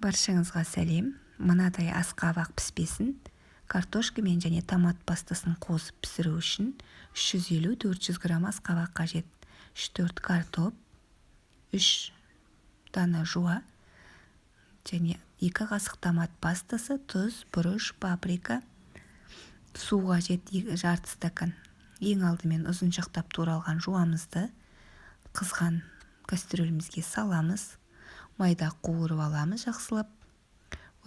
Баршаңызға сәлем. Мынадай асқабақ піспесін картошкамен және томат пастасын қосып пісіру үшін 350-400 грамм асқабақ қажет. 3-4 картоп, 3 дана жуа және 2 қасық томат пастасы, тұз, бұрыш, паприка, су қажет жарты стакан. Ең алдымен ұзыншақтап туралған жуамызды қызған кастрөлімізге саламыз. Майда қуырып аламыз жақсылап.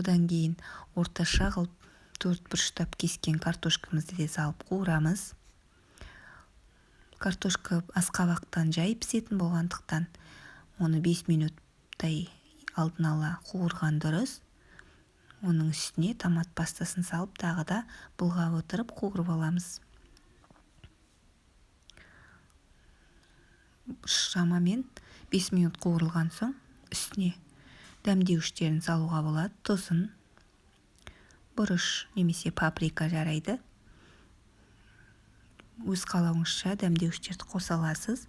Одан кейін орташа қылып 4 бұрыштап кескен картошкамызды де салып қуырамыз. Картошка асқабақтан жай пісетін болғандықтан оны 5 минуттай алдын ала қуырған дұрыс. Оның үстіне томат пастасын салып тағы да былғап отырып қуырып аламыз. Шамамен 5 минут қуырылған соң үстіне дәмдеуіштерін салуға болады. Тұзын, бұрыш немесе паприка жарайды. Өз қалауыңызша дәмдеуіштерді қоса аласыз.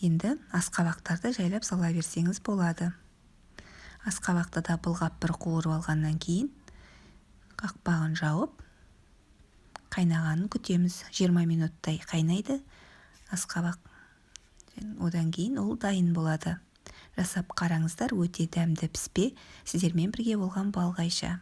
Енді асқабақтарды жайлап сала берсеңіз болады. Асқабақты да былғап бір қуырып алғаннан кейін қақпағын жауып қайнағанын күтеміз. 20 минуттай қайнайды асқабақ. Одан кейін ол дайын болады. Жасап қараңыздар, өте дәмді піспе. Сіздермен бірге болған Балғайша.